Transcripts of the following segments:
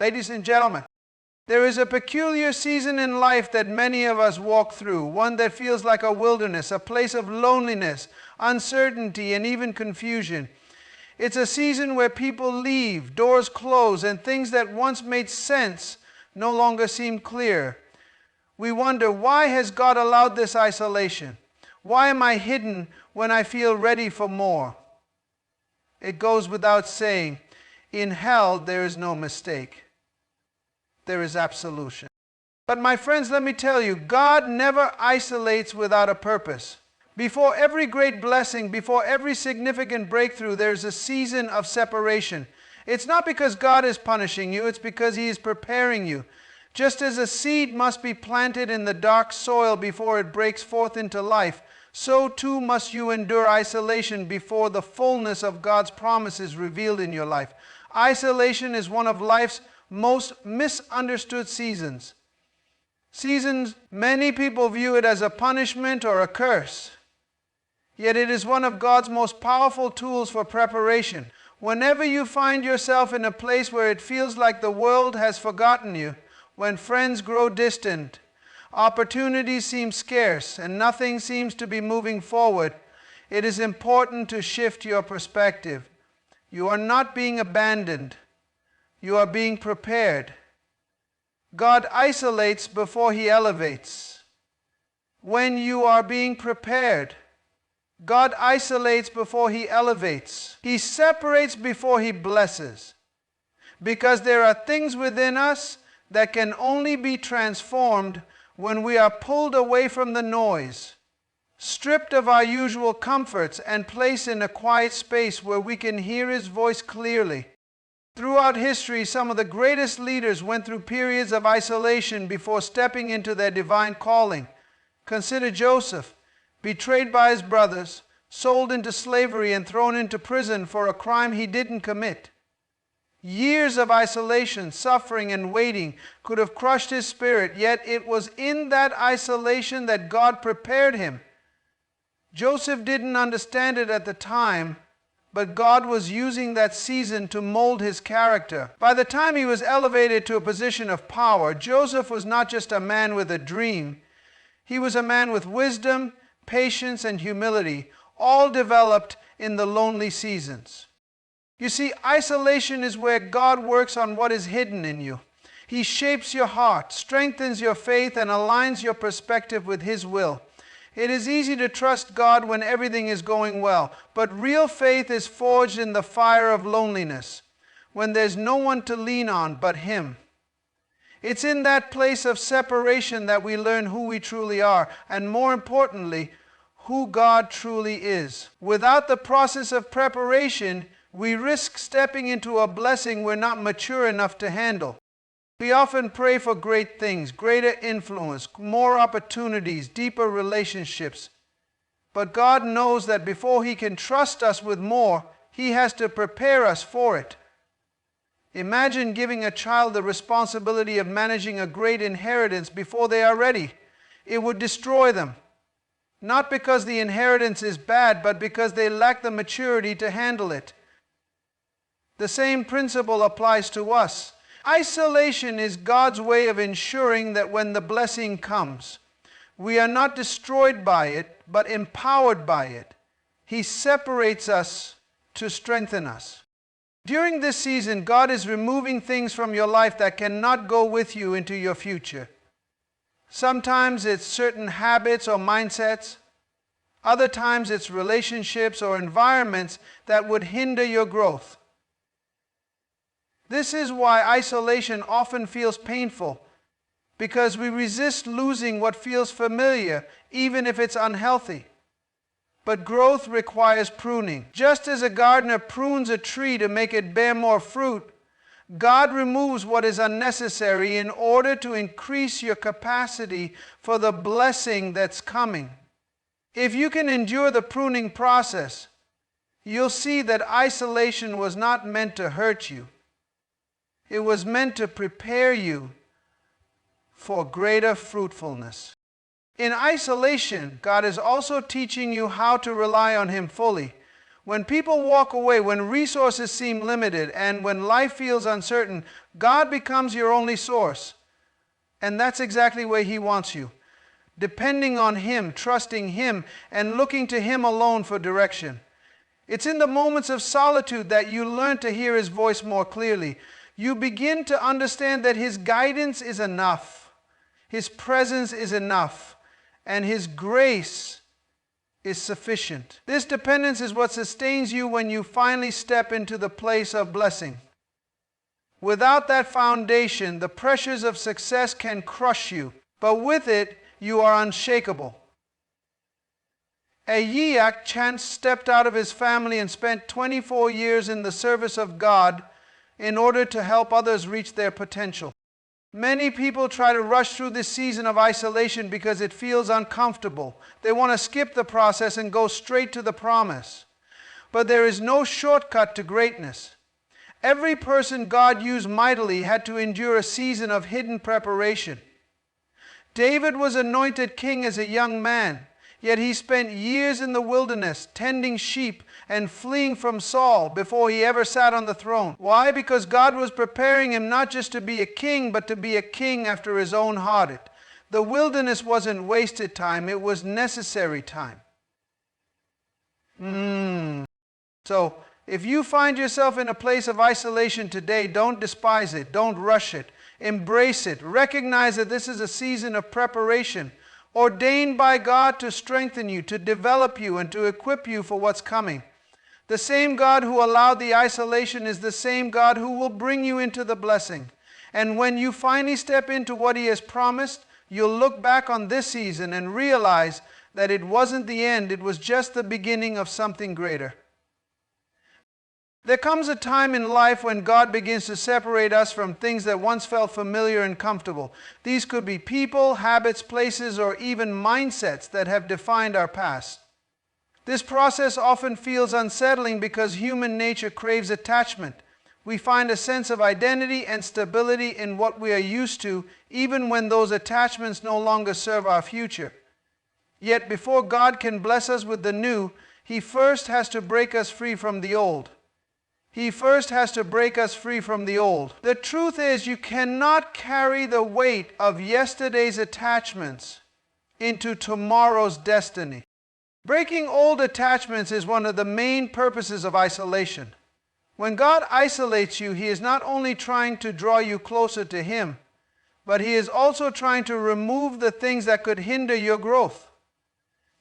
Ladies and gentlemen, there is a peculiar season in life that many of us walk through, one that feels like a wilderness, a place of loneliness, uncertainty, and even confusion. It's a season where people leave, doors close, and things that once made sense no longer seem clear. We wonder, why has God allowed this isolation? Why am I hidden when I feel ready for more? It goes without saying, in hell there is no mistake. There is absolution. But my friends, let me tell you, God never isolates without a purpose. Before every great blessing, before every significant breakthrough, there's a season of separation. It's not because God is punishing you, it's because He is preparing you. Just as a seed must be planted in the dark soil before it breaks forth into life, so too must you endure isolation before the fullness of God's promise is revealed in your life. Isolation is one of life's most misunderstood seasons. Seasons, many people view it as a punishment or a curse. Yet it is one of God's most powerful tools for preparation. Whenever you find yourself in a place where it feels like the world has forgotten you, when friends grow distant, opportunities seem scarce, and nothing seems to be moving forward, it is important to shift your perspective. You are not being abandoned. You are being prepared. God isolates before He elevates. When you are being prepared, God isolates before He elevates. He separates before He blesses. Because there are things within us that can only be transformed when we are pulled away from the noise, stripped of our usual comforts, and placed in a quiet space where we can hear His voice clearly. Throughout history, some of the greatest leaders went through periods of isolation before stepping into their divine calling. Consider Joseph, betrayed by his brothers, sold into slavery, and thrown into prison for a crime he didn't commit. Years of isolation, suffering, and waiting could have crushed his spirit, yet it was in that isolation that God prepared him. Joseph didn't understand it at the time, but God was using that season to mold his character. By the time he was elevated to a position of power, Joseph was not just a man with a dream. He was a man with wisdom, patience, and humility, all developed in the lonely seasons. You see, isolation is where God works on what is hidden in you. He shapes your heart, strengthens your faith, and aligns your perspective with His will. It is easy to trust God when everything is going well, but real faith is forged in the fire of loneliness, when there's no one to lean on but Him. It's in that place of separation that we learn who we truly are, and more importantly, who God truly is. Without the process of preparation, we risk stepping into a blessing we're not mature enough to handle. We often pray for great things, greater influence, more opportunities, deeper relationships. But God knows that before He can trust us with more, He has to prepare us for it. Imagine giving a child the responsibility of managing a great inheritance before they are ready. It would destroy them. Not because the inheritance is bad, but because they lack the maturity to handle it. The same principle applies to us. Isolation is God's way of ensuring that when the blessing comes, we are not destroyed by it, but empowered by it. He separates us to strengthen us. During this season, God is removing things from your life that cannot go with you into your future. Sometimes it's certain habits or mindsets. Other times it's relationships or environments that would hinder your growth. This is why isolation often feels painful, because we resist losing what feels familiar, even if it's unhealthy. But growth requires pruning. Just as a gardener prunes a tree to make it bear more fruit, God removes what is unnecessary in order to increase your capacity for the blessing that's coming. If you can endure the pruning process, you'll see that isolation was not meant to hurt you. It was meant to prepare you for greater fruitfulness. In isolation, God is also teaching you how to rely on Him fully. When people walk away, when resources seem limited, and when life feels uncertain, God becomes your only source. And that's exactly where He wants you. Depending on Him, trusting Him, and looking to Him alone for direction. It's in the moments of solitude that you learn to hear His voice more clearly. You begin to understand that His guidance is enough. His presence is enough. And His grace is sufficient. This dependence is what sustains you when you finally step into the place of blessing. Without that foundation, the pressures of success can crush you, but with it, you are unshakable. Ahiach chance stepped out of his family and spent 24 years in the service of God in order to help others reach their potential. Many people try to rush through this season of isolation because it feels uncomfortable. They want to skip the process and go straight to the promise. But there is no shortcut to greatness. Every person God used mightily had to endure a season of hidden preparation. David was anointed king as a young man, yet he spent years in the wilderness tending sheep and fleeing from Saul before he ever sat on the throne. Why? Because God was preparing him not just to be a king, but to be a king after His own heart. The wilderness wasn't wasted time, it was necessary time. So, if you find yourself in a place of isolation today, don't despise it, don't rush it, embrace it. Recognize that this is a season of preparation, ordained by God to strengthen you, to develop you, and to equip you for what's coming. The same God who allowed the isolation is the same God who will bring you into the blessing. And when you finally step into what He has promised, you'll look back on this season and realize that it wasn't the end, it was just the beginning of something greater. There comes a time in life when God begins to separate us from things that once felt familiar and comfortable. These could be people, habits, places, or even mindsets that have defined our past. This process often feels unsettling because human nature craves attachment. We find a sense of identity and stability in what we are used to, even when those attachments no longer serve our future. Yet before God can bless us with the new, He first has to break us free from the old. He first has to break us free from the old. The truth is, you cannot carry the weight of yesterday's attachments into tomorrow's destiny. Breaking old attachments is one of the main purposes of isolation. When God isolates you, He is not only trying to draw you closer to Him, but He is also trying to remove the things that could hinder your growth.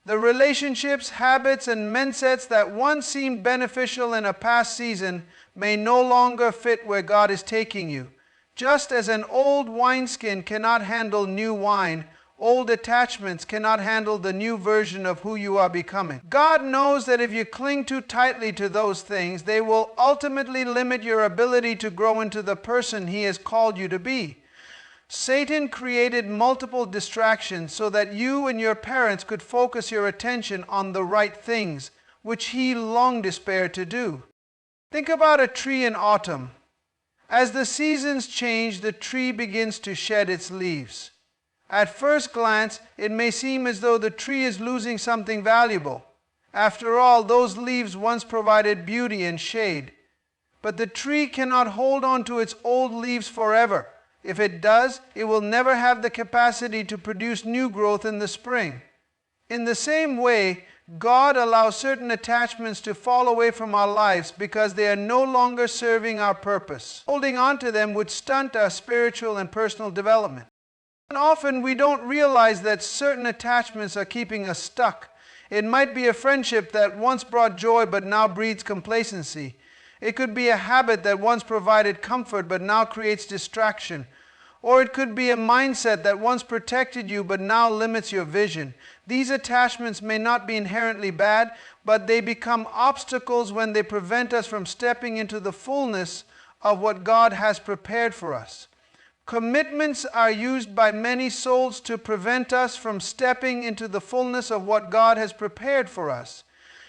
The relationships, habits, and mindsets that once seemed beneficial in a past season may no longer fit where God is taking you. Just as an old wineskin cannot handle new wine, old attachments cannot handle the new version of who you are becoming. God knows that if you cling too tightly to those things, they will ultimately limit your ability to grow into the person He has called you to be. Satan created multiple distractions so that you and your parents could focus your attention on the right things, which he long despaired to do. Think about a tree in autumn. As the seasons change, the tree begins to shed its leaves. At first glance, it may seem as though the tree is losing something valuable. After all, those leaves once provided beauty and shade. But the tree cannot hold on to its old leaves forever. If it does, it will never have the capacity to produce new growth in the spring. In the same way, God allows certain attachments to fall away from our lives because they are no longer serving our purpose. Holding on to them would stunt our spiritual and personal development. And often we don't realize that certain attachments are keeping us stuck. It might be a friendship that once brought joy but now breeds complacency. It could be a habit that once provided comfort but now creates distraction. Or it could be a mindset that once protected you but now limits your vision. These attachments may not be inherently bad, but they become obstacles when they prevent us from stepping into the fullness of what God has prepared for us. Commitments are used by many souls to prevent us from stepping into the fullness of what God has prepared for us.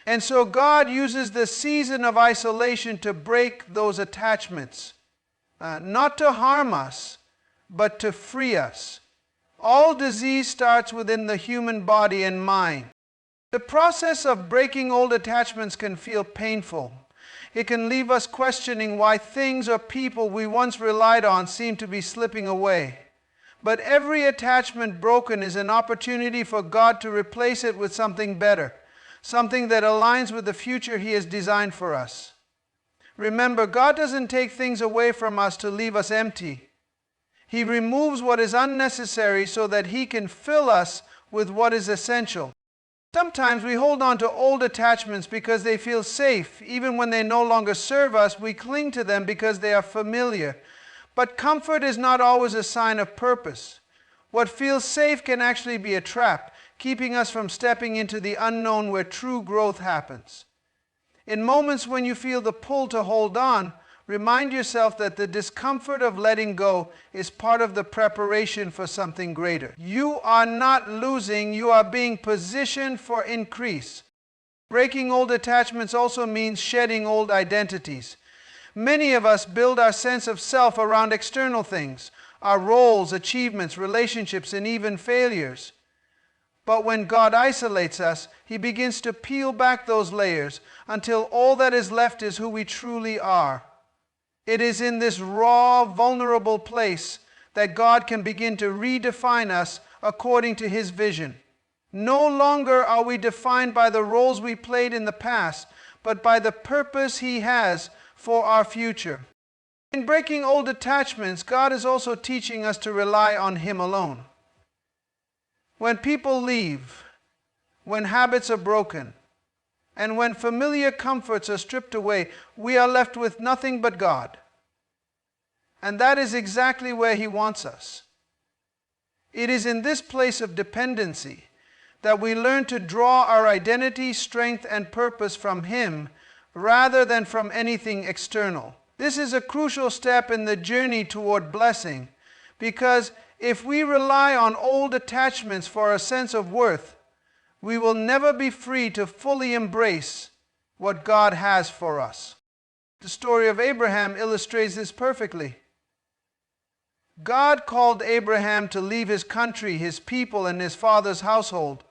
And so God uses the season of isolation to break those attachments, not to harm us, but to free us. All disease starts within the human body and mind. The process of breaking old attachments can feel painful. It can leave us questioning why things or people we once relied on seem to be slipping away. But every attachment broken is an opportunity for God to replace it with something better, something that aligns with the future He has designed for us. Remember, God doesn't take things away from us to leave us empty. He removes what is unnecessary so that He can fill us with what is essential. Sometimes we hold on to old attachments because they feel safe. Even when they no longer serve us, we cling to them because they are familiar. But comfort is not always a sign of purpose. What feels safe can actually be a trap, keeping us from stepping into the unknown where true growth happens. In moments when you feel the pull to hold on, remind yourself that the discomfort of letting go is part of the preparation for something greater. You are not losing, you are being positioned for increase. Breaking old attachments also means shedding old identities. Many of us build our sense of self around external things, our roles, achievements, relationships, and even failures. But when God isolates us, He begins to peel back those layers until all that is left is who we truly are. It is in this raw, vulnerable place that God can begin to redefine us according to His vision. No longer are we defined by the roles we played in the past, but by the purpose He has for our future. In breaking old attachments, God is also teaching us to rely on Him alone. When people leave, when habits are broken, and when familiar comforts are stripped away, we are left with nothing but God. And that is exactly where He wants us. It is in this place of dependency that we learn to draw our identity, strength, and purpose from Him rather than from anything external. This is a crucial step in the journey toward blessing, because if we rely on old attachments for a sense of worth, we will never be free to fully embrace what God has for us. The story of Abraham illustrates this perfectly. God called Abraham to leave his country, his people, and his father's household,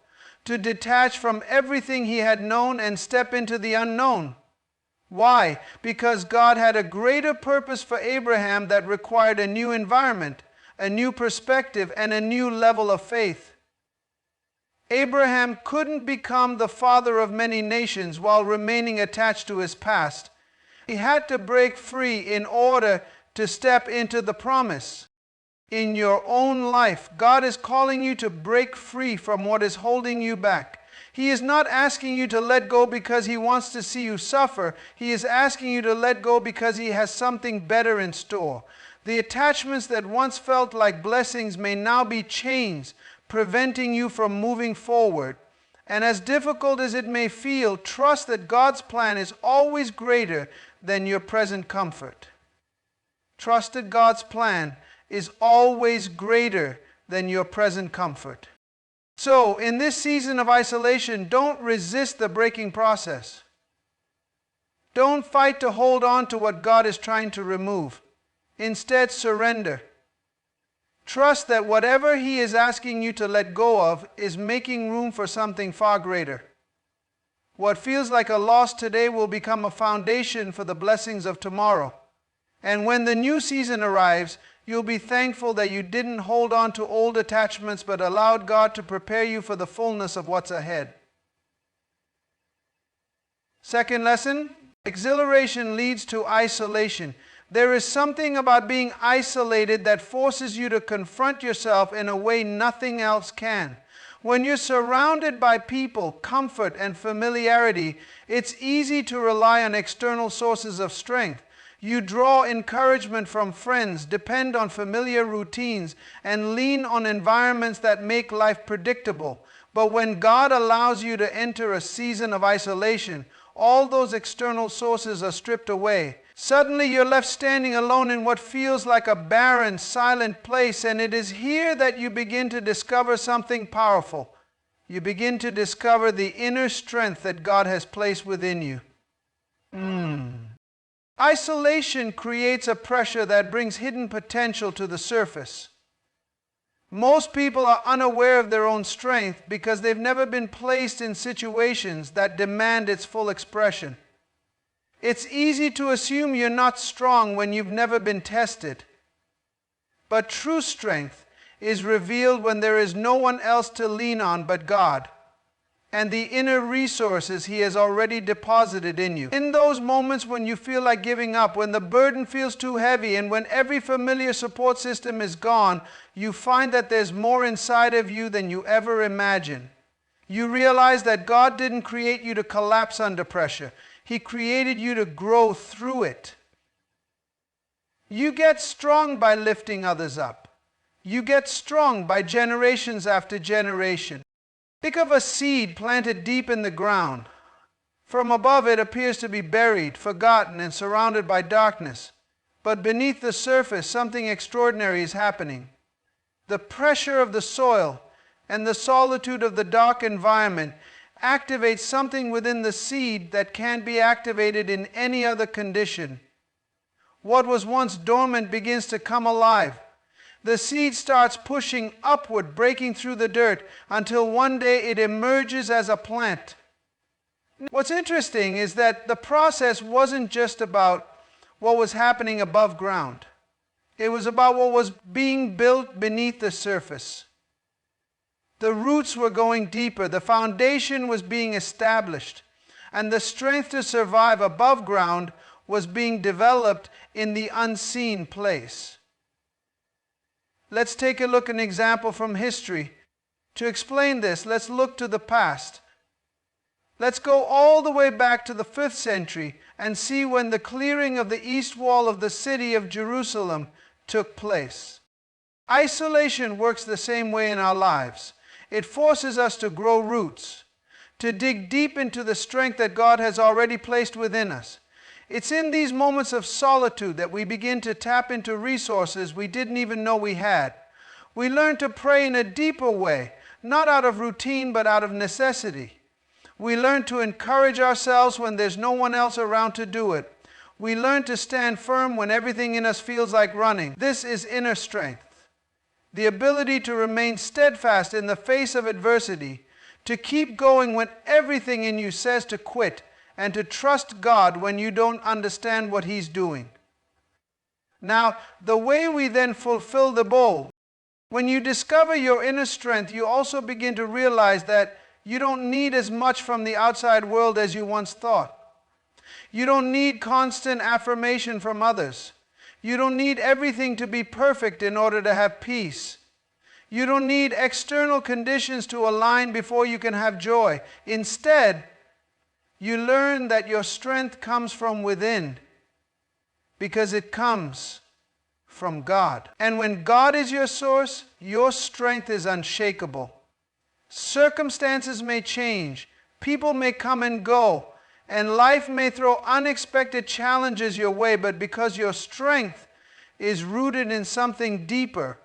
to detach from everything he had known and step into the unknown. Why? Because God had a greater purpose for Abraham that required a new environment, a new perspective, and a new level of faith. Abraham couldn't become the father of many nations while remaining attached to his past. He had to break free in order to step into the promise. In your own life, God is calling you to break free from what is holding you back. He is not asking you to let go because He wants to see you suffer. He is asking you to let go because He has something better in store. The attachments that once felt like blessings may now be chains, preventing you from moving forward. And as difficult as it may feel, trust that God's plan is always greater than your present comfort. Trust that God's plan is always greater than your present comfort. So, in this season of isolation, don't resist the breaking process. Don't fight to hold on to what God is trying to remove. Instead, surrender. Trust that whatever He is asking you to let go of is making room for something far greater. What feels like a loss today will become a foundation for the blessings of tomorrow. And when the new season arrives, you'll be thankful that you didn't hold on to old attachments but allowed God to prepare you for the fullness of what's ahead. Second lesson, exhilaration leads to isolation. There is something about being isolated that forces you to confront yourself in a way nothing else can. When you're surrounded by people, comfort, and familiarity, it's easy to rely on external sources of strength. You draw encouragement from friends, depend on familiar routines, and lean on environments that make life predictable. But when God allows you to enter a season of isolation, all those external sources are stripped away. Suddenly you're left standing alone in what feels like a barren, silent place, and it is here that you begin to discover something powerful. You begin to discover the inner strength that God has placed within you. Isolation creates a pressure that brings hidden potential to the surface. Most people are unaware of their own strength because they've never been placed in situations that demand its full expression. It's easy to assume you're not strong when you've never been tested. But true strength is revealed when there is no one else to lean on but God and the inner resources He has already deposited in you. In those moments when you feel like giving up, when the burden feels too heavy, and when every familiar support system is gone, you find that there's more inside of you than you ever imagined. You realize that God didn't create you to collapse under pressure. He created you to grow through it. You get strong by lifting others up. You get strong by generations after generation. Think of a seed planted deep in the ground. From above it appears to be buried, forgotten, and surrounded by darkness. But beneath the surface, something extraordinary is happening. The pressure of the soil and the solitude of the dark environment activates something within the seed that can't be activated in any other condition. What was once dormant begins to come alive. The seed starts pushing upward, breaking through the dirt, until one day it emerges as a plant. What's interesting is that the process wasn't just about what was happening above ground. It was about what was being built beneath the surface. The roots were going deeper, the foundation was being established, and the strength to survive above ground was being developed in the unseen place. Let's take a look at an example from history. To explain this, let's look to the past. Let's go all the way back to the 5th century and see when the clearing of the east wall of the city of Jerusalem took place. Isolation works the same way in our lives. It forces us to grow roots, to dig deep into the strength that God has already placed within us. It's in these moments of solitude that we begin to tap into resources we didn't even know we had. We learn to pray in a deeper way, not out of routine but out of necessity. We learn to encourage ourselves when there's no one else around to do it. We learn to stand firm when everything in us feels like running. This is inner strength. The ability to remain steadfast in the face of adversity, to keep going when everything in you says to quit, and to trust God when you don't understand what He's doing. Now, the way we then fulfill the bowl, when you discover your inner strength, you also begin to realize that you don't need as much from the outside world as you once thought. You don't need constant affirmation from others. You don't need everything to be perfect in order to have peace. You don't need external conditions to align before you can have joy. Instead, you learn that your strength comes from within because it comes from God. And when God is your source, your strength is unshakable. Circumstances may change, people may come and go, and life may throw unexpected challenges your way, but because your strength is rooted in something deeper,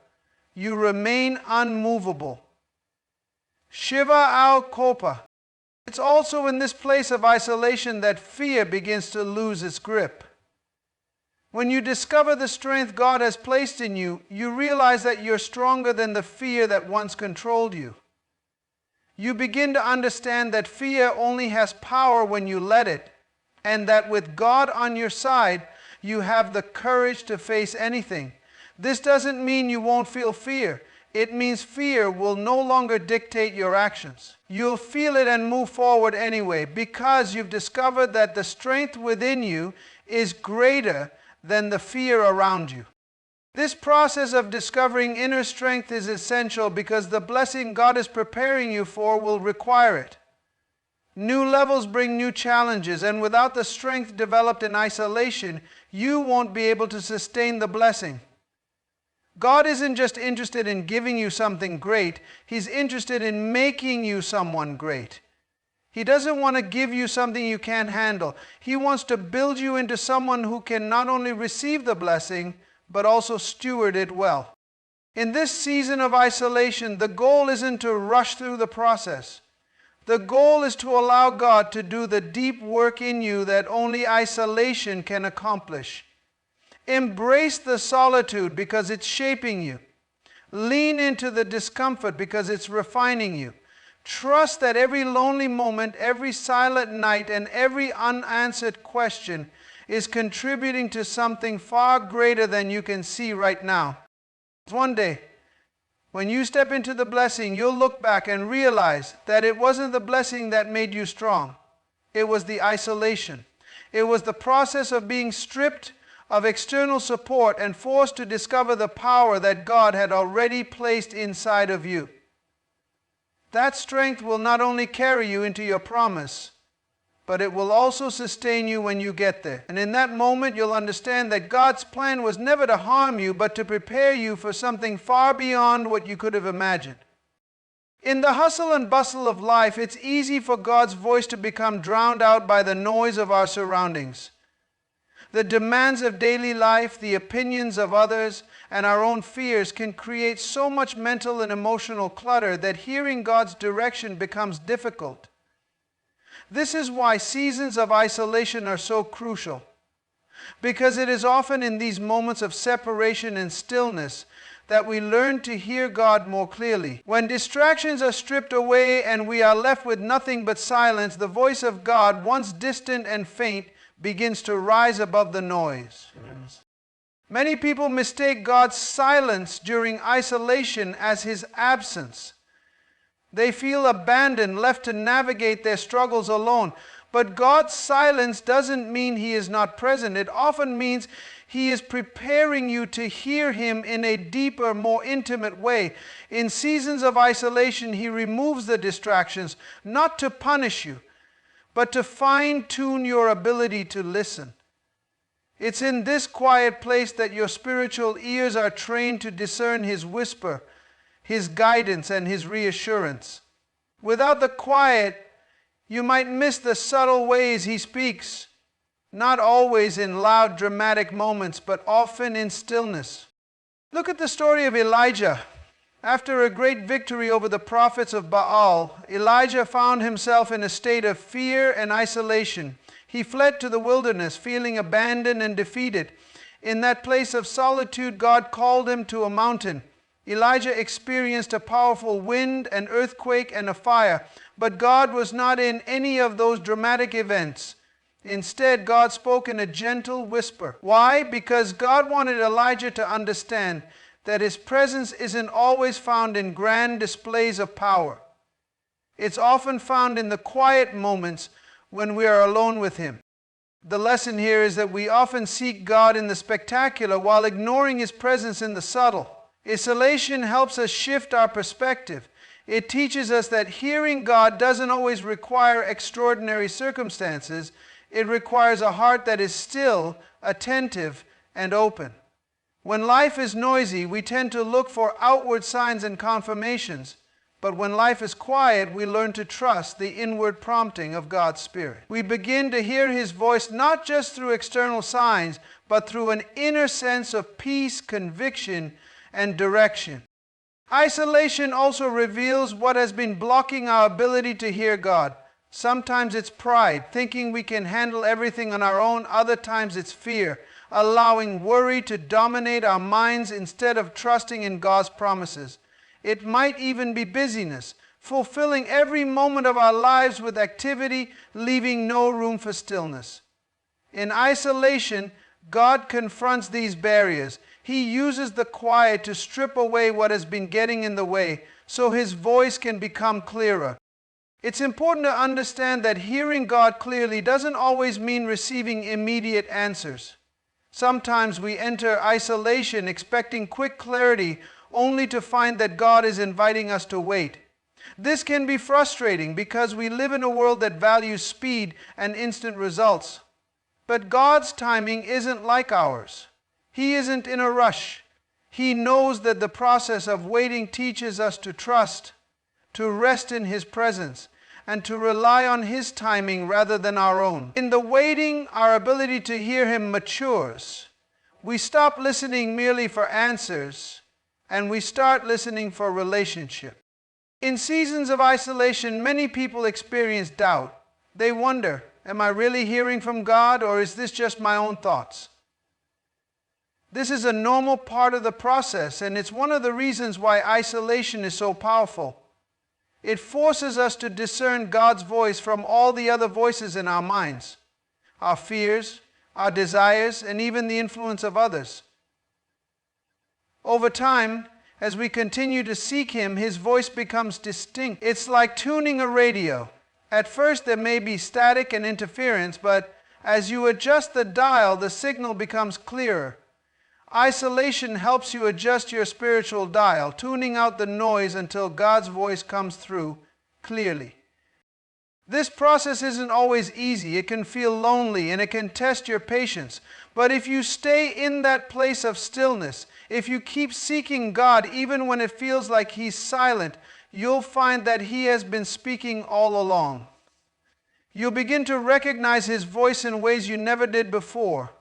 you remain unmovable. Shiva al kopa. It's also in this place of isolation that fear begins to lose its grip. When you discover the strength God has placed in you, you realize that you're stronger than the fear that once controlled you. You begin to understand that fear only has power when you let it, and that with God on your side, you have the courage to face anything. This doesn't mean you won't feel fear. It means fear will no longer dictate your actions. You'll feel it and move forward anyway because you've discovered that the strength within you is greater than the fear around you. This process of discovering inner strength is essential because the blessing God is preparing you for will require it. New levels bring new challenges, and without the strength developed in isolation, you won't be able to sustain the blessing. God isn't just interested in giving you something great, He's interested in making you someone great. He doesn't want to give you something you can't handle. He wants to build you into someone who can not only receive the blessing, but also steward it well. In this season of isolation, the goal isn't to rush through the process. The goal is to allow God to do the deep work in you that only isolation can accomplish. Embrace the solitude because it's shaping you. Lean into the discomfort because it's refining you. Trust that every lonely moment, every silent night, and every unanswered question is contributing to something far greater than you can see right now. One day, when you step into the blessing, you'll look back and realize that it wasn't the blessing that made you strong. It was the isolation. It was the process of being stripped of external support and forced to discover the power that God had already placed inside of you. That strength will not only carry you into your promise, but it will also sustain you when you get there. And in that moment, you'll understand that God's plan was never to harm you, but to prepare you for something far beyond what you could have imagined. In the hustle and bustle of life, it's easy for God's voice to become drowned out by the noise of our surroundings. The demands of daily life, the opinions of others, and our own fears can create so much mental and emotional clutter that hearing God's direction becomes difficult. This is why seasons of isolation are so crucial, because it is often in these moments of separation and stillness that we learn to hear God more clearly. When distractions are stripped away and we are left with nothing but silence, the voice of God, once distant and faint, begins to rise above the noise. Many people mistake God's silence during isolation as His absence. They feel abandoned, left to navigate their struggles alone. But God's silence doesn't mean He is not present. It often means He is preparing you to hear Him in a deeper, more intimate way. In seasons of isolation, He removes the distractions, not to punish you, but to fine-tune your ability to listen. It's in this quiet place that your spiritual ears are trained to discern His whisper, His guidance, and His reassurance. Without the quiet, you might miss the subtle ways He speaks, not always in loud, dramatic moments, but often in stillness. Look at the story of Elijah. After a great victory over the prophets of Baal, Elijah found himself in a state of fear and isolation. He fled to the wilderness, feeling abandoned and defeated. In that place of solitude, God called him to a mountain. Elijah experienced a powerful wind, an earthquake, and a fire, but God was not in any of those dramatic events. Instead, God spoke in a gentle whisper. Why? Because God wanted Elijah to understand that His presence isn't always found in grand displays of power. It's often found in the quiet moments when we are alone with Him. The lesson here is that we often seek God in the spectacular while ignoring His presence in the subtle. Isolation helps us shift our perspective. It teaches us that hearing God doesn't always require extraordinary circumstances. It requires a heart that is still, attentive, and open. When life is noisy, we tend to look for outward signs and confirmations. But when life is quiet, we learn to trust the inward prompting of God's Spirit. We begin to hear His voice not just through external signs, but through an inner sense of peace, conviction, and direction. Isolation also reveals what has been blocking our ability to hear God. Sometimes it's pride, thinking we can handle everything on our own. Other times it's fear, allowing worry to dominate our minds instead of trusting in God's promises. It might even be busyness, fulfilling every moment of our lives with activity, leaving no room for stillness. In isolation, God confronts these barriers. He uses the quiet to strip away what has been getting in the way, so His voice can become clearer. It's important to understand that hearing God clearly doesn't always mean receiving immediate answers. Sometimes we enter isolation expecting quick clarity, only to find that God is inviting us to wait. This can be frustrating because we live in a world that values speed and instant results. But God's timing isn't like ours. He isn't in a rush. He knows that the process of waiting teaches us to trust, to rest in His presence, and to rely on His timing rather than our own. In the waiting, our ability to hear Him matures. We stop listening merely for answers, and we start listening for relationship. In seasons of isolation, many people experience doubt. They wonder, am I really hearing from God, or is this just my own thoughts? This is a normal part of the process, and it's one of the reasons why isolation is so powerful. It forces us to discern God's voice from all the other voices in our minds, our fears, our desires, and even the influence of others. Over time, as we continue to seek Him, His voice becomes distinct. It's like tuning a radio. At first there may be static and interference, but as you adjust the dial, the signal becomes clearer. Isolation helps you adjust your spiritual dial, tuning out the noise until God's voice comes through clearly. This process isn't always easy. It can feel lonely and it can test your patience. But if you stay in that place of stillness, if you keep seeking God even when it feels like He's silent, you'll find that He has been speaking all along. You'll begin to recognize His voice in ways you never did before.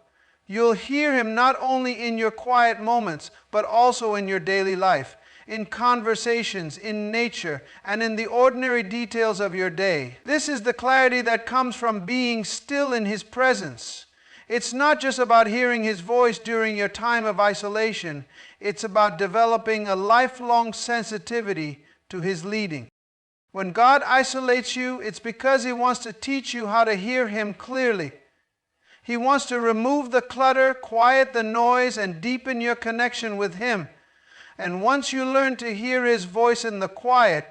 You'll hear Him not only in your quiet moments, but also in your daily life, in conversations, in nature, and in the ordinary details of your day. This is the clarity that comes from being still in His presence. It's not just about hearing His voice during your time of isolation. It's about developing a lifelong sensitivity to His leading. When God isolates you, it's because He wants to teach you how to hear Him clearly. He wants to remove the clutter, quiet the noise, and deepen your connection with Him. And once you learn to hear His voice in the quiet,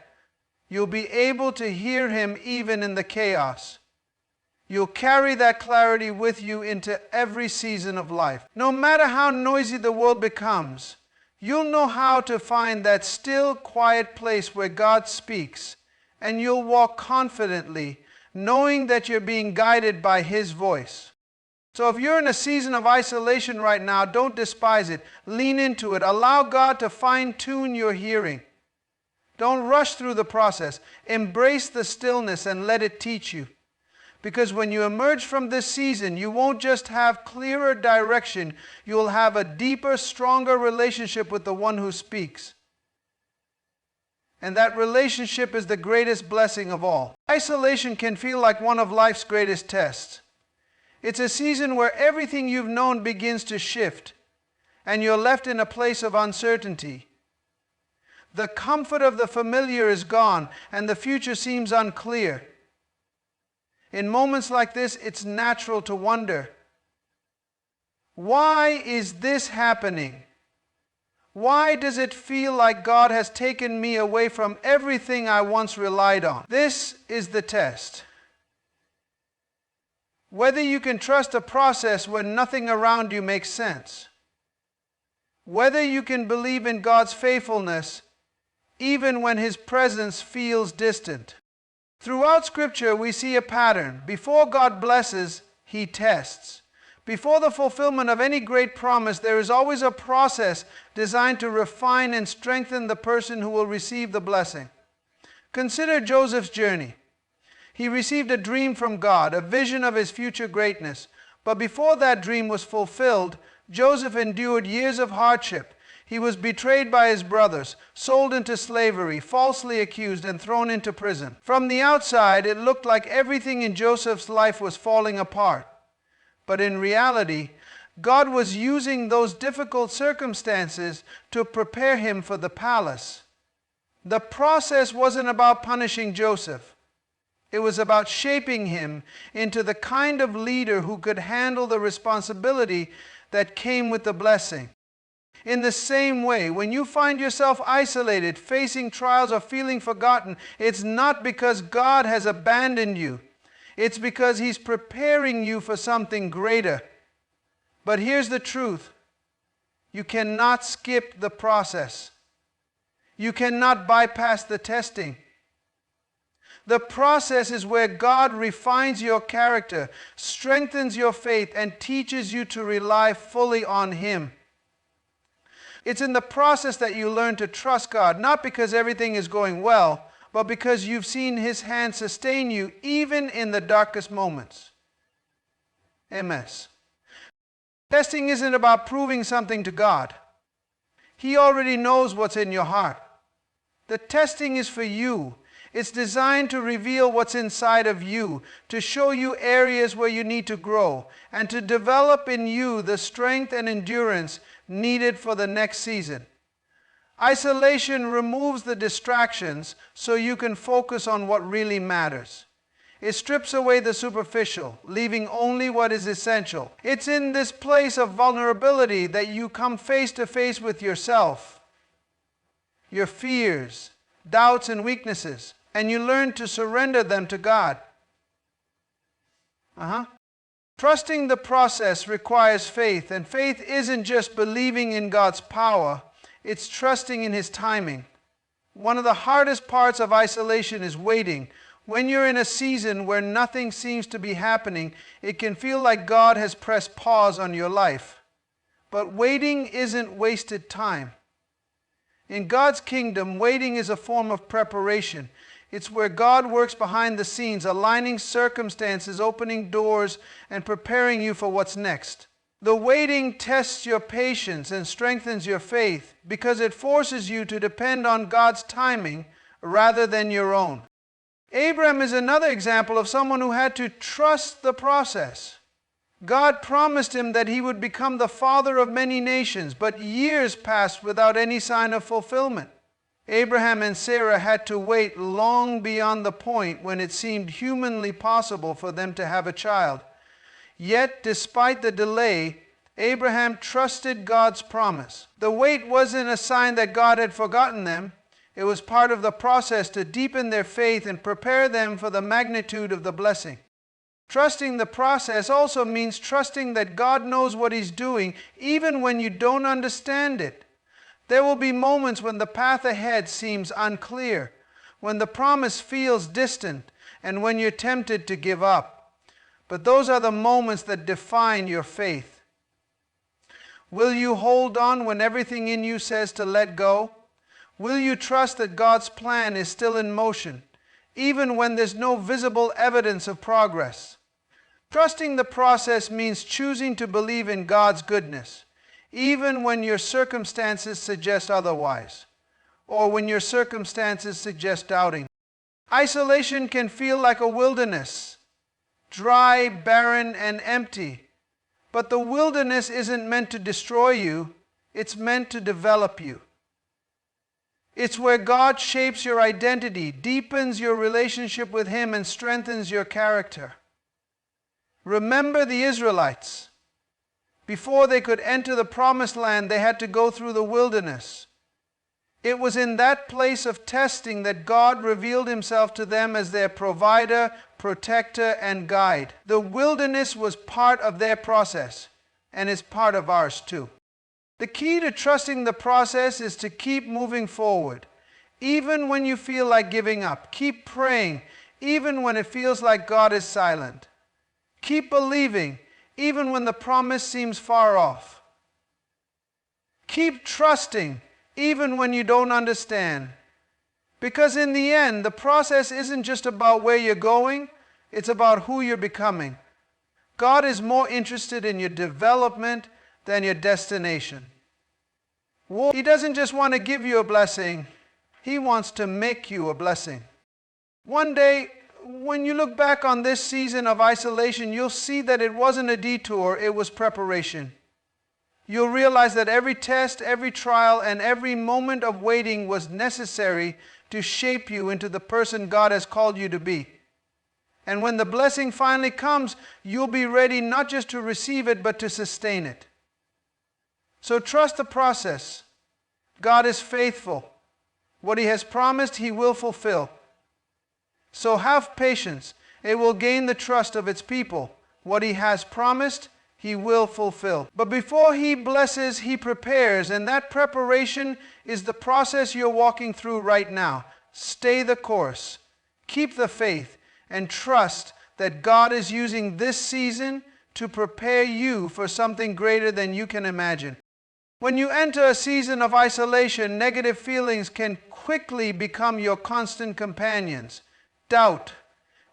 you'll be able to hear Him even in the chaos. You'll carry that clarity with you into every season of life. No matter how noisy the world becomes, you'll know how to find that still, quiet place where God speaks, and you'll walk confidently, knowing that you're being guided by His voice. So if you're in a season of isolation right now, don't despise it. Lean into it. Allow God to fine-tune your hearing. Don't rush through the process. Embrace the stillness and let it teach you. Because when you emerge from this season, you won't just have clearer direction, you'll have a deeper, stronger relationship with the one who speaks. And that relationship is the greatest blessing of all. Isolation can feel like one of life's greatest tests. It's a season where everything you've known begins to shift, and you're left in a place of uncertainty. The comfort of the familiar is gone, and the future seems unclear. In moments like this, it's natural to wonder, why is this happening? Why does it feel like God has taken me away from everything I once relied on? This is the test. Whether you can trust a process when nothing around you makes sense. Whether you can believe in God's faithfulness even when His presence feels distant. Throughout Scripture, we see a pattern. Before God blesses, He tests. Before the fulfillment of any great promise, there is always a process designed to refine and strengthen the person who will receive the blessing. Consider Joseph's journey. He received a dream from God, a vision of his future greatness. But before that dream was fulfilled, Joseph endured years of hardship. He was betrayed by his brothers, sold into slavery, falsely accused, and thrown into prison. From the outside, it looked like everything in Joseph's life was falling apart. But in reality, God was using those difficult circumstances to prepare him for the palace. The process wasn't about punishing Joseph. It was about shaping him into the kind of leader who could handle the responsibility that came with the blessing. In the same way, when you find yourself isolated, facing trials, or feeling forgotten, it's not because God has abandoned you. It's because He's preparing you for something greater. But here's the truth. You cannot skip the process. You cannot bypass the testing. The process is where God refines your character, strengthens your faith, and teaches you to rely fully on Him. It's in the process that you learn to trust God, not because everything is going well, but because you've seen His hand sustain you even in the darkest moments. MS. Testing isn't about proving something to God. He already knows what's in your heart. The testing is for you. It's designed to reveal what's inside of you, to show you areas where you need to grow, and to develop in you the strength and endurance needed for the next season. Isolation removes the distractions so you can focus on what really matters. It strips away the superficial, leaving only what is essential. It's in this place of vulnerability that you come face to face with yourself, your fears, doubts, and weaknesses, and you learn to surrender them to God. Trusting the process requires faith, and faith isn't just believing in God's power, it's trusting in His timing. One of the hardest parts of isolation is waiting. When you're in a season where nothing seems to be happening, it can feel like God has pressed pause on your life. But waiting isn't wasted time. In God's kingdom, waiting is a form of preparation. It's where God works behind the scenes, aligning circumstances, opening doors, and preparing you for what's next. The waiting tests your patience and strengthens your faith because it forces you to depend on God's timing rather than your own. Abraham is another example of someone who had to trust the process. God promised him that he would become the father of many nations, but years passed without any sign of fulfillment. Abraham and Sarah had to wait long beyond the point when it seemed humanly possible for them to have a child. Yet, despite the delay, Abraham trusted God's promise. The wait wasn't a sign that God had forgotten them. It was part of the process to deepen their faith and prepare them for the magnitude of the blessing. Trusting the process also means trusting that God knows what He's doing, even when you don't understand it. There will be moments when the path ahead seems unclear, when the promise feels distant, and when you're tempted to give up. But those are the moments that define your faith. Will you hold on when everything in you says to let go? Will you trust that God's plan is still in motion, even when there's no visible evidence of progress? Trusting the process means choosing to believe in God's goodness, even when your circumstances suggest otherwise, or when your circumstances suggest doubting. Isolation can feel like a wilderness, dry, barren, and empty. But the wilderness isn't meant to destroy you, it's meant to develop you. It's where God shapes your identity, deepens your relationship with Him, and strengthens your character. Remember the Israelites. Before they could enter the promised land, they had to go through the wilderness. It was in that place of testing that God revealed Himself to them as their provider, protector, and guide. The wilderness was part of their process, and is part of ours too. The key to trusting the process is to keep moving forward. Even when you feel like giving up, keep praying, even when it feels like God is silent. Keep believing, even when the promise seems far off. Keep trusting, even when you don't understand. Because in the end, the process isn't just about where you're going, it's about who you're becoming. God is more interested in your development than your destination. He doesn't just want to give you a blessing, He wants to make you a blessing. One day, when you look back on this season of isolation, you'll see that it wasn't a detour, it was preparation. You'll realize that every test, every trial, and every moment of waiting was necessary to shape you into the person God has called you to be. And when the blessing finally comes, you'll be ready not just to receive it, but to sustain it. So trust the process. God is faithful. What He has promised, He will fulfill. So have patience. It will gain the trust of its people. What He has promised, He will fulfill. But before He blesses, He prepares, and that preparation is the process you're walking through right now. Stay the course. Keep the faith, and trust that God is using this season to prepare you for something greater than you can imagine. When you enter a season of isolation, negative feelings can quickly become your constant companions. Doubt,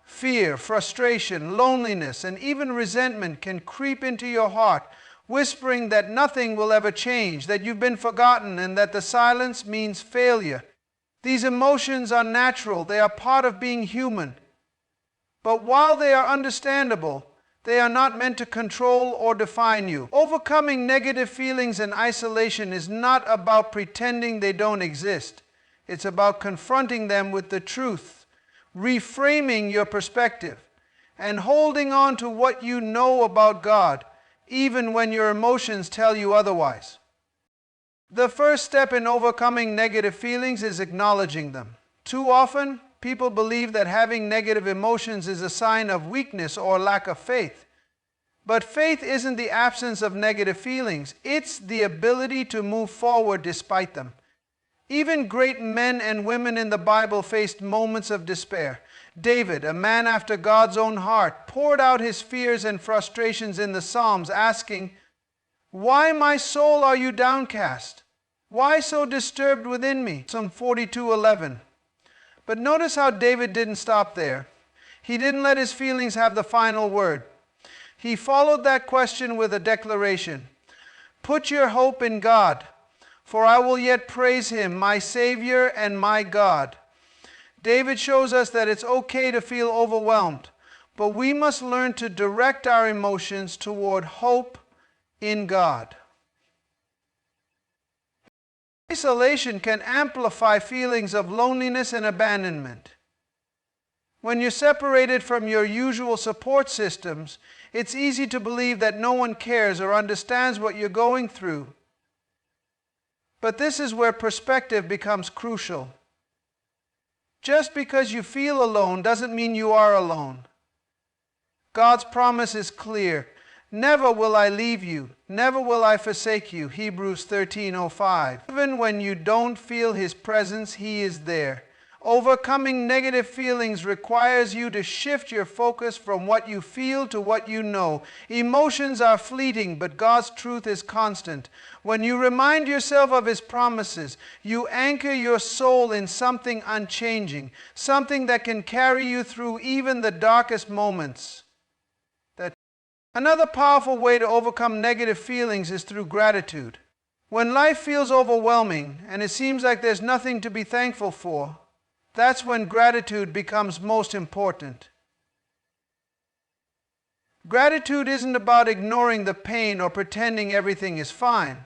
fear, frustration, loneliness, and even resentment can creep into your heart, whispering that nothing will ever change, that you've been forgotten, and that the silence means failure. These emotions are natural. They are part of being human. But while they are understandable, they are not meant to control or define you. Overcoming negative feelings and isolation is not about pretending they don't exist. It's about confronting them with the truth, reframing your perspective, and holding on to what you know about God, even when your emotions tell you otherwise. The first step in overcoming negative feelings is acknowledging them. Too often, people believe that having negative emotions is a sign of weakness or lack of faith. But faith isn't the absence of negative feelings. It's the ability to move forward despite them. Even great men and women in the Bible faced moments of despair. David, a man after God's own heart, poured out his fears and frustrations in the Psalms, asking, "Why, my soul, are you downcast? Why so disturbed within me?" Psalm 42:11. But notice how David didn't stop there. He didn't let his feelings have the final word. He followed that question with a declaration. "Put your hope in God, for I will yet praise him, my Savior and my God." David shows us that it's okay to feel overwhelmed, but we must learn to direct our emotions toward hope in God. Isolation can amplify feelings of loneliness and abandonment. When you're separated from your usual support systems, it's easy to believe that no one cares or understands what you're going through. But this is where perspective becomes crucial. Just because you feel alone doesn't mean you are alone. God's promise is clear. "Never will I leave you, never will I forsake you." Hebrews 13:05. Even when you don't feel his presence, he is there. Overcoming negative feelings requires you to shift your focus from what you feel to what you know. Emotions are fleeting, but God's truth is constant. When you remind yourself of his promises, you anchor your soul in something unchanging, something that can carry you through even the darkest moments. Another powerful way to overcome negative feelings is through gratitude. When life feels overwhelming and it seems like there's nothing to be thankful for, that's when gratitude becomes most important. Gratitude isn't about ignoring the pain or pretending everything is fine.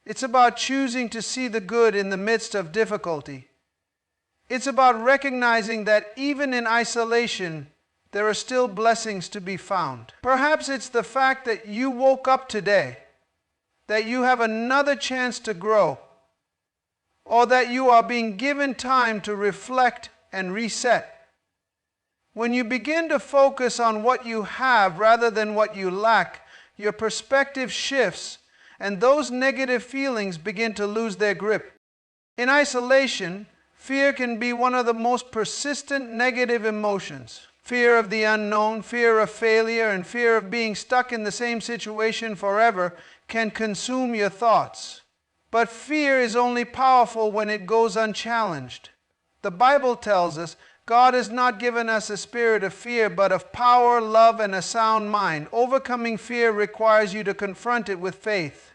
It's about choosing to see the good in the midst of difficulty. It's about recognizing that even in isolation, there are still blessings to be found. Perhaps it's the fact that you woke up today, that you have another chance to grow, or that you are being given time to reflect and reset. When you begin to focus on what you have rather than what you lack, your perspective shifts and those negative feelings begin to lose their grip. In isolation, fear can be one of the most persistent negative emotions. Fear of the unknown, fear of failure, and fear of being stuck in the same situation forever can consume your thoughts. But fear is only powerful when it goes unchallenged. The Bible tells us God has not given us a spirit of fear, but of power, love, and a sound mind. Overcoming fear requires you to confront it with faith.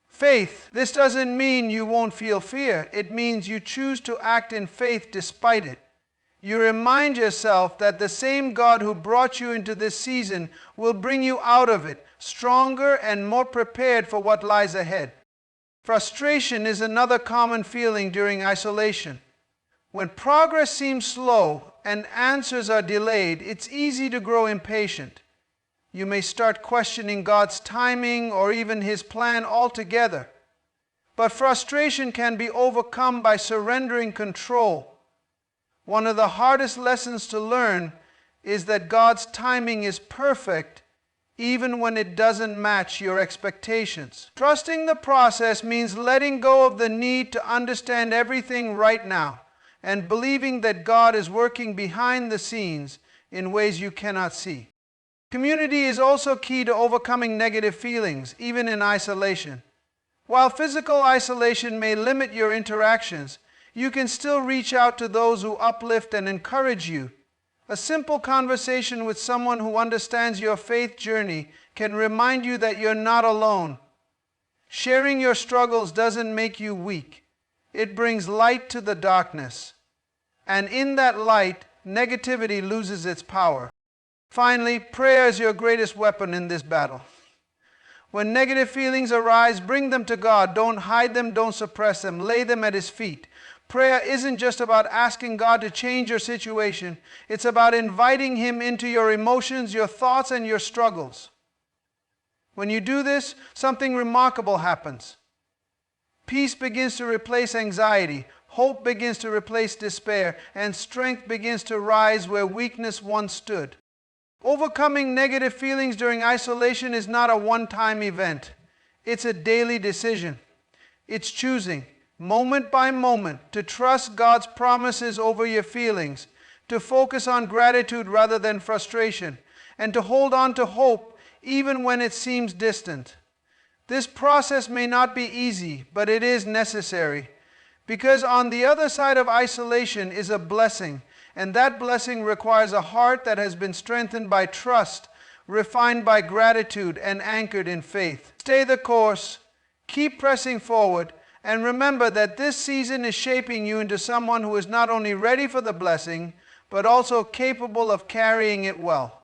Faith. This doesn't mean you won't feel fear. It means you choose to act in faith despite it. You remind yourself that the same God who brought you into this season will bring you out of it, stronger and more prepared for what lies ahead. Frustration is another common feeling during isolation. When progress seems slow and answers are delayed, it's easy to grow impatient. You may start questioning God's timing or even his plan altogether. But frustration can be overcome by surrendering control. One of the hardest lessons to learn is that God's timing is perfect even when it doesn't match your expectations. Trusting the process means letting go of the need to understand everything right now and believing that God is working behind the scenes in ways you cannot see. Community is also key to overcoming negative feelings, even in isolation. While physical isolation may limit your interactions, you can still reach out to those who uplift and encourage you. A simple conversation with someone who understands your faith journey can remind you that you're not alone. Sharing your struggles doesn't make you weak. it brings light to the darkness. And in that light, negativity loses its power. Finally, prayer is your greatest weapon in this battle. When negative feelings arise, bring them to God. Don't hide them, don't suppress them. Lay them at His feet. Prayer isn't just about asking God to change your situation. It's about inviting Him into your emotions, your thoughts, and your struggles. When you do this, something remarkable happens. Peace begins to replace anxiety. Hope begins to replace despair. And strength begins to rise where weakness once stood. Overcoming negative feelings during isolation is not a one-time event. It's a daily decision. It's choosing, moment by moment, to trust God's promises over your feelings, to focus on gratitude rather than frustration, and to hold on to hope even when it seems distant. This process may not be easy, but it is necessary, because on the other side of isolation is a blessing. And that blessing requires a heart that has been strengthened by trust, refined by gratitude, and anchored in faith. Stay the course, keep pressing forward, and remember that this season is shaping you into someone who is not only ready for the blessing, but also capable of carrying it well.